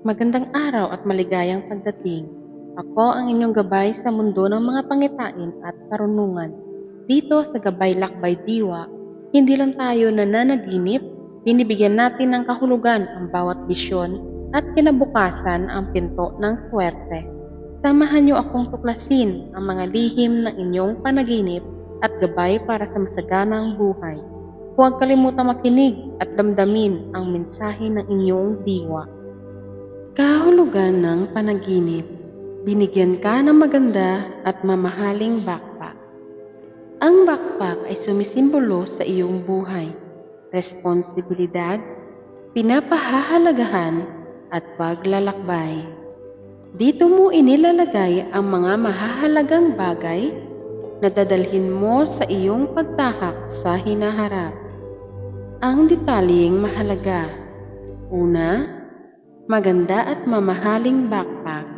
Magandang araw at maligayang pagdating. Ako ang inyong gabay sa mundo ng mga pangitain at karunungan. Dito sa Gabay Lakbay Diwa, hindi lang tayo nananaginip, binibigyan natin ng kahulugan ang bawat bisyon at kinabukasan ang pinto ng swerte. Samahan niyo akong tuklasin ang mga lihim ng inyong panaginip at gabay para sa masaganang buhay. Huwag kalimutang makinig at damdamin ang mensahe ng inyong diwa. Kahulugan ng panaginip. Binigyan ka ng maganda at mamahaling backpack. Ang backpack ay sumisimbolo sa iyong buhay, responsibilidad, pinapahahalagahan at paglalakbay. Dito mo inilalagay ang mga mahahalagang bagay na dadalhin mo sa iyong pagtahak sa hinaharap. Ang detalyeng mahalaga. Una, maganda at mamahaling backpack.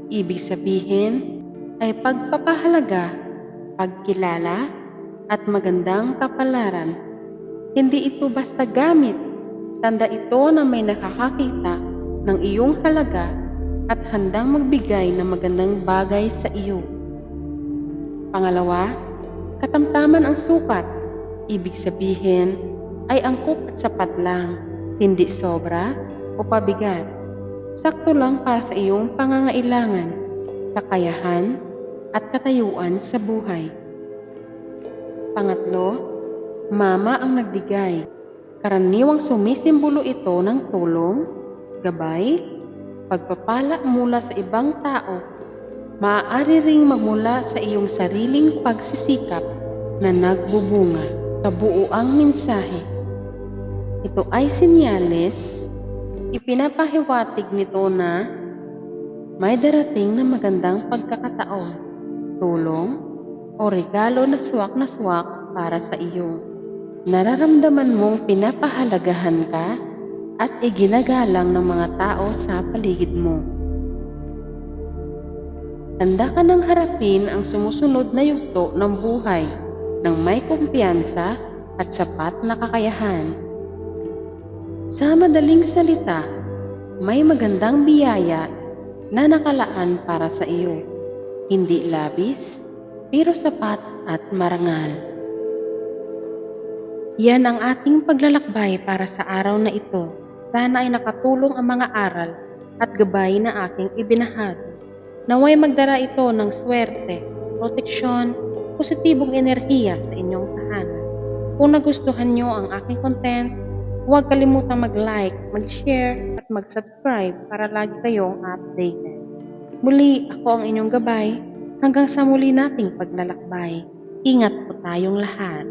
Ibig sabihin ay pagpapahalaga, pagkilala, at magandang kapalaran. Hindi ito basta gamit. Tanda ito na may nakakakita ng iyong halaga at handang magbigay ng magandang bagay sa iyo. Pangalawa, katamtaman ang sukat. Ibig sabihin ay angkop at sapat lang, hindi sobra o pabigat. Sakto lang para sa iyong pangangailangan, kakayahan, at katayuan sa buhay. Pangatlo, mama ang nagbigay. Karaniwang sumisimbolo ito ng tulong, gabay, pagpapala mula sa ibang tao. Maaari ring magmula sa iyong sariling pagsisikap na nagbubunga. Kabuuang mensahe. Ito ay senyales. Ipinapahiwatig nito na may darating na magandang pagkakataon, tulong, o regalo na swak para sa iyo. Nararamdaman mong pinapahalagahan ka at iginagalang ng mga tao sa paligid mo. Handa ka nang harapin ang sumusunod na yugto ng buhay ng may kumpiyansa at sapat na kakayahan. Sa madaling salita, may magandang biyaya na nakalaan para sa iyo. Hindi labis, pero sapat at marangal. Yan ang ating paglalakbay para sa araw na ito. Sana ay nakatulong ang mga aral at gabay na aking ibinahagi. Naway magdala ito ng swerte, proteksyon, positibong enerhiya sa inyong tahanan. Kung nagustuhan nyo ang aking content, huwag kalimutang mag-like, mag-share, at mag-subscribe para lagi kayong updated. Muli, ako ang inyong gabay. Hanggang sa muli nating paglalakbay. Ingat po tayong lahat.